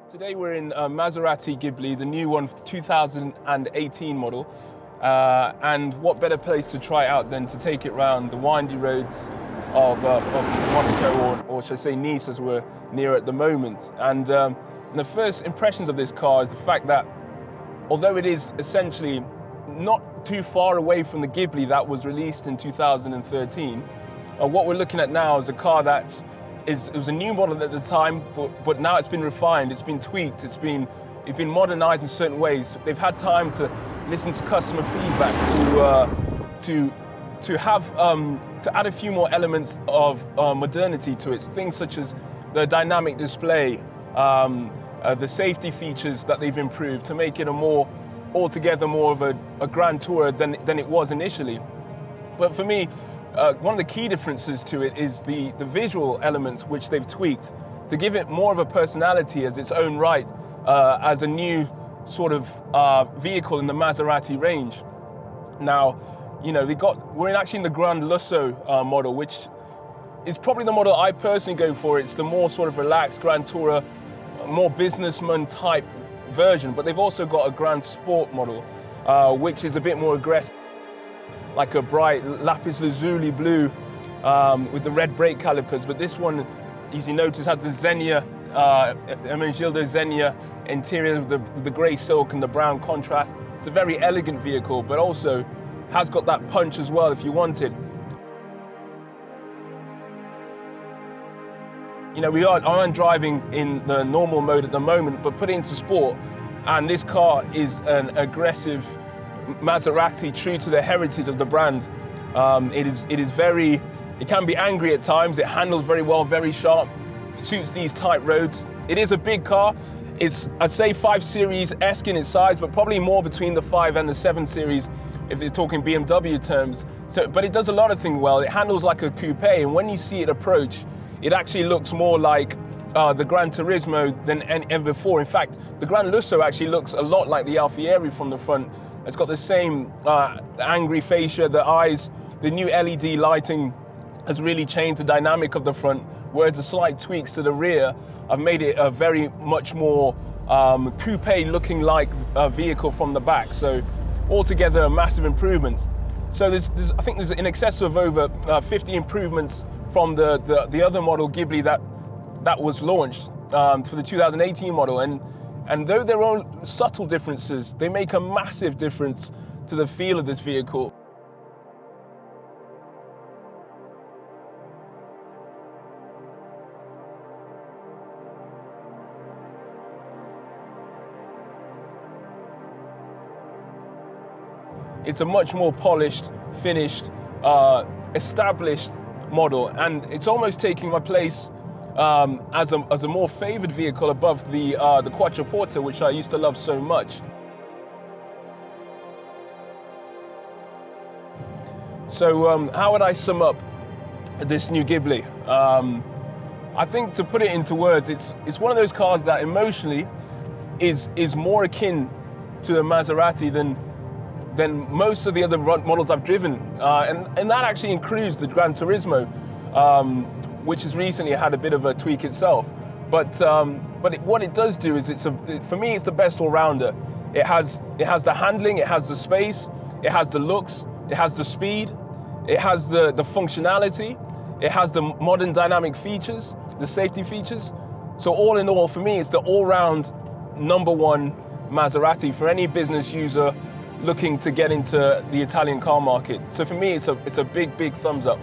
Today we're in Maserati Ghibli, the new one, 2018 model. And what better place to try it out than to take it around the windy roads of Monaco, or should I say Nice, as we're near at the moment. And the first impressions of this car is the fact that although it is essentially not too far away from the Ghibli that was released in 2013, what we're looking at now is a car that it was a new model at the time, but now it's been refined, it's been tweaked, it's been modernized in certain ways. They've had time to listen to customer feedback, to add a few more elements of modernity to it. Things such as the dynamic display, the safety features that they've improved to make it altogether more of a grand tourer than it was initially. But for me, one of the key differences to it is the visual elements which they've tweaked to give it more of a personality as its own right, as a new sort of vehicle in the Maserati range. Now, you know, we're actually in the GranLusso model, which is probably the model I personally go for. It's the more sort of relaxed Grand Tourer, more businessman type version, but they've also got a Grand Sport model, which is a bit more aggressive, like a bright lapis lazuli blue with the red brake calipers. But this one, as you notice, has the Xenia, Gildo Xenia interior with the grey silk and the brown contrast. It's a very elegant vehicle, but also has got that punch as well if you want it. You know, I'm driving in the normal mode at the moment, but put it into sport, and this car is an aggressive Maserati, true to the heritage of the brand. It can be angry at times. It handles very well, very sharp, suits these tight roads. It is a big car. It's, I'd say, 5 Series-esque in its size, but probably more between the 5 and the 7 Series if you're talking BMW terms. But it does a lot of things well. It handles like a coupe, and when you see it approach, it actually looks more like the Gran Turismo than ever before. In fact, the GranLusso actually looks a lot like the Alfieri from the front. It's got the same angry fascia, the eyes. The new LED lighting has really changed the dynamic of the front, whereas the slight tweaks to the rear have made it a very much more coupe-looking like vehicle from the back. So altogether, a massive improvement. So I think there's in excess of over 50 improvements from the other model Ghibli that was launched for the 2018 model. And though there are subtle differences, they make a massive difference to the feel of this vehicle. It's a much more polished, finished, established model, and it's almost taking my place as a more favoured vehicle above the Quattroporta, which I used to love so much. So how would I sum up this new Ghibli? I think, to put it into words, it's one of those cars that emotionally is more akin to a Maserati than most of the other models I've driven, and that actually includes the Gran Turismo, which has recently had a bit of a tweak itself. But what it does do is for me, it's the best all-rounder. It has the handling, it has the space, it has the looks, it has the speed, it has the functionality, it has the modern dynamic features, the safety features. So all in all, for me, it's the all-round #1 Maserati for any business user looking to get into the Italian car market. So for me, it's a big, big thumbs up.